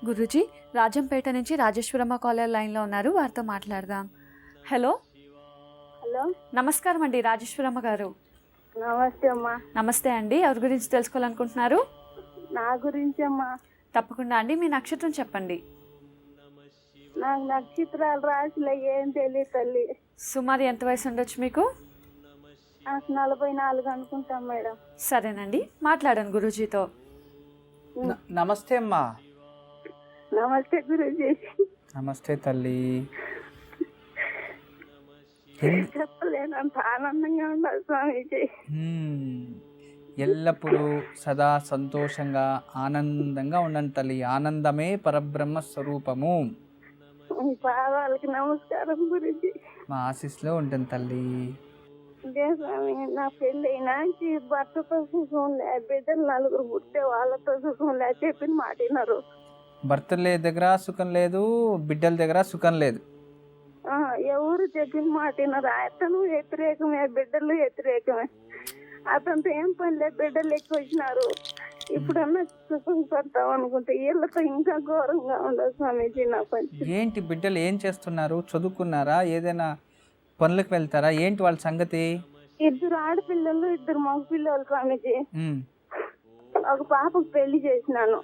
గురూజీ, రాజంపేట నుంచి రాజేశ్వరమ్మ కాలర్ లైన్లో ఉన్నారు, వారితో మాట్లాడదాం. హలో. హలో, నమస్కారం అండి రాజేశ్వరమ్మ గారు. నమస్తే అమ్మా. నమస్తే అండి, ఎవరి గురించి తెలుసుకోవాలనుకుంటున్నారు? నా గురించి అమ్మా. తప్పకుండా అండి, మీ నక్షత్రం చెప్పండి. నాకు నక్షత్రాలు రాశిలో ఏం తెలియదు తల్లి. సుమారు ఎంత వయసు ఉండొచ్చు మీకు? నాకు 44 అనుకుంటాం మేడం. సరేనండి, మాట్లాడండి గురూజీతో. నమస్తే అమ్మా. నమస్తే గురూజీ. నమస్తే తల్లి. చెప్పలేనంత ఆనందంగా ఉండాలి స్వామీజీ. ఎల్లప్పుడూ సదా సంతోషంగా ఆనందంగా ఉండండి తల్లి. ఆనందమే పరబ్రహ్మ స్వరూపము. మీ పాదాలకి నమస్కారం గురూజీ. మా ఆశీస్సులో ఉంటుంది తల్లి. ఇదే స్వామి, నా పెళ్ళి అయినాకి భర్తతో సుఖం లే, బిడ్డలు 4 పుట్టే వాళ్ళతో సుఖం లే, చెప్పిన మాట వినరు. భర్త దగ్గర సుఖం లేదు, బిడ్డల దగ్గర సుఖం లేదు. ఎవరు చెప్పిన మాట వినరు. అతను వ్యతిరేకమే, బిడ్డలు వ్యతిరేకమే. అతనితో ఏం పని లేదు, బిడ్డలు ఎక్కువ వచ్చినారు. ఇప్పుడన్నా సుఖం పడతాం అనుకుంటే వీళ్ళతో ఇంకా ఘోరంగా ఉండదు స్వామీజీ. నా పని ఏంటి, బిడ్డలు ఏం చేస్తున్నారు? చదువుకున్నారా? ఏదైనా పనులకు వెళ్తారా? ఏంటి వాళ్ళ సంగతి? 2 ఆడపిల్లలు 2 మగ పిల్లలు స్వామీజీ. ఒక పాపకు పెళ్లి చేసినాను.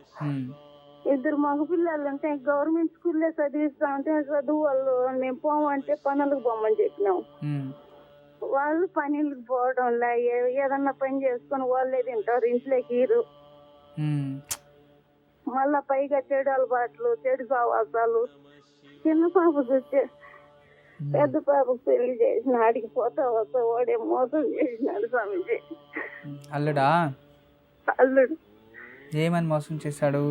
2 మగ పిల్లలు అంటే గవర్నమెంట్ స్కూల్లో చదివిస్తా ఉంటే చదువు వాళ్ళు మేము పోమంటే పనులకు పోమని చెప్పినాం. వాళ్ళు పనులకు పోవడం లే, ఏదన్నా పని చేసుకుని వాళ్ళే తింటారు, ఇంట్లోకి ఇరు. మళ్ళా పైగా చెడు అలవాట్లు, చెడు సావాసాలు. చిన్న పాప చూస్తే పెద్ద పాపకు పెళ్లి చేసిన, ఆడికి పోతా వస్తా వాడే మోసం చేసినాడు స్వామీజీ. అల్లుడా? అల్లుడు. ఏమని మోసం చేశాడు?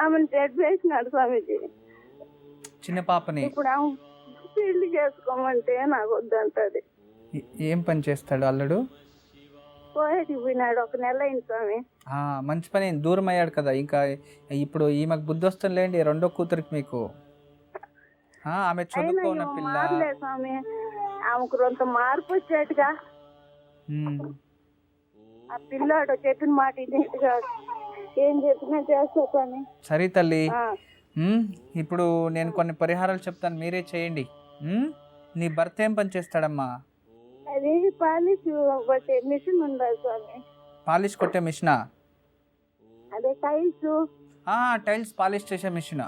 ఆమెను చెడు చేసినాడు స్వామీజీ. చిన్న పాపని ఇప్పుడు ఆమె పెళ్లి చేసుకోమంటే నాకు వద్దంటది. ఏం పని చేస్తాడు అల్లుడు? పోయేటికి పోయినాడు, 1 నెల అయింది స్వామి. మంచి పని, దూరం అయ్యాడు కదా. ఇంకా ఇప్పుడు ఈమెకు బుద్ధి వస్తుంది లేండి, 2వ కూతురికి మీకు. ఆమె చదువుకున్న పిల్ల స్వామి. ఆమెకు కొంత మార్పు వచ్చేట్టుగా. ఆ పిల్లాడు చెప్పిన మాట ఇదేట్టుగా, ఏం చెప్పినా చేస్తా స్వామి. సరే తల్లి, ఇప్పుడు నేను కొన్ని పరిహారాలు చెప్తాను, మీరే చేయండి. నీ భర్త ఏం పని చేస్తాడమ్మా? అది పాలిష్ కొట్టే మిషన్ ఉందా స్వామి. పాలిష్ కొట్టే మిషనా? అదే టైల్స్. టైల్స్ పాలిష్ చేసే మిషన్.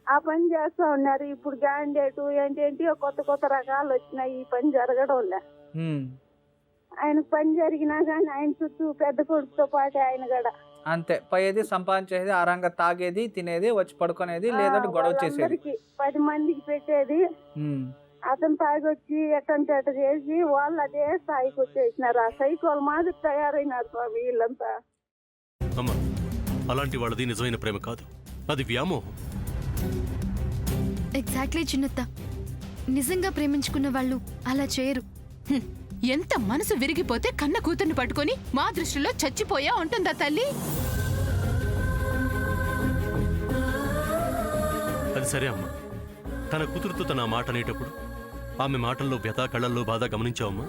ఆ పని చేస్తా ఉన్నారు. ఇప్పుడు గ్యాండేటు ఏంటి కొత్త కొత్త రకాలు వచ్చినాయి. ఈ పని జరగడం లే. ఆయన పని జరిగినా కానీ ఆయన చుట్టూ పెద్ద కొడుకుతో పాటు ఆయన కూడా అంతే. పోయేది, సంపాదించేది, ఆరంగా తాగేది, తినేది, వచ్చి పడుకునేది, లేదంటే గొడవ చేసేది. 10 మందికి పెట్టేది. అతను తాగొచ్చి ఎట్టంటే అట్ట చేసి వాళ్ళు అదే స్థాయికి వచ్చేసినారు. ఆ సైకోల్ మాదిరి తయారైనారు స్వామి వీళ్ళంతా. అమ్మా, అలాంటి వాళ్ళది నిజమైన ప్రేమ కాదు, అది వ్యామోహం. ఎగ్జాక్ట్లీ చిన్నత్త, నిజంగా ప్రేమించుకున్న వాళ్ళు అలా చేయరు. ఎంత మనసు విరిగిపోతే కన్న కూతుర్ని పట్టుకొని మా దృష్టిలో చచ్చిపోయా ఉంటుందా తల్లి? అది సరే అమ్మా, తన కూతురుతో తన మాట అనేటప్పుడు ఆమె మాటల్లో వ్యథ, కళ్ళల్లో బాధ గమనించావమ్మా?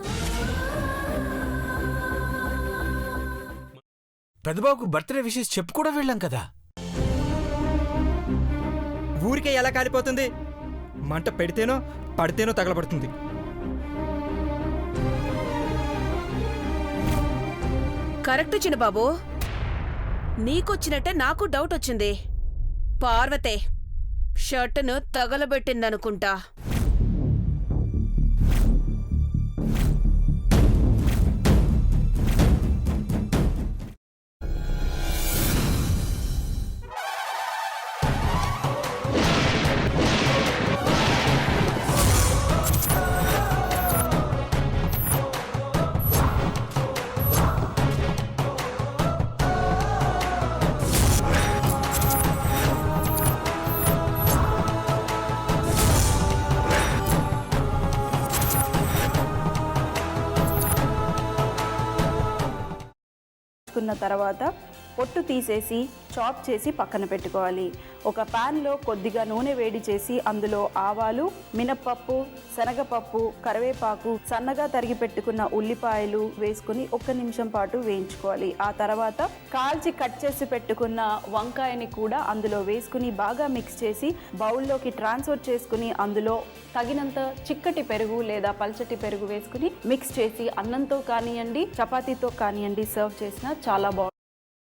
పెద్దబాబుకు బర్త్డే విషెస్ చెప్పు కూడా వెళ్ళాం కదా. ఊరికే ఎలా కాలిపోతుంది? మంట పెడితేనో పడితేనో తగలబడుతుంది. కరెక్ట్ చిన్నబాబు, నీకొచ్చినట్టే నాకు డౌట్ వచ్చింది. పార్వతే షర్టును తగలబెట్టిందనుకుంటా. తర్వాత పొట్టు తీసేసి చాప్ చేసి పక్కన పెట్టుకోవాలి. ఒక ప్యాన్లో కొద్దిగా నూనె వేడి చేసి అందులో ఆవాలు, మినప్పప్పు, శనగపప్పు, కరివేపాకు, సన్నగా తరిగి పెట్టుకున్న ఉల్లిపాయలు వేసుకుని 1 నిమిషం పాటు వేయించుకోవాలి. ఆ తర్వాత కాల్చి కట్ చేసి పెట్టుకున్న వంకాయని కూడా అందులో వేసుకుని బాగా మిక్స్ చేసి బౌల్లోకి ట్రాన్స్ఫర్ చేసుకుని అందులో తగినంత చిక్కటి పెరుగు లేదా పల్చటి పెరుగు వేసుకుని మిక్స్ చేసి అన్నంతో కానివ్వండి, చపాతీతో కానివ్వండి సర్వ్ చేసినా చాలా బాగుంటుంది.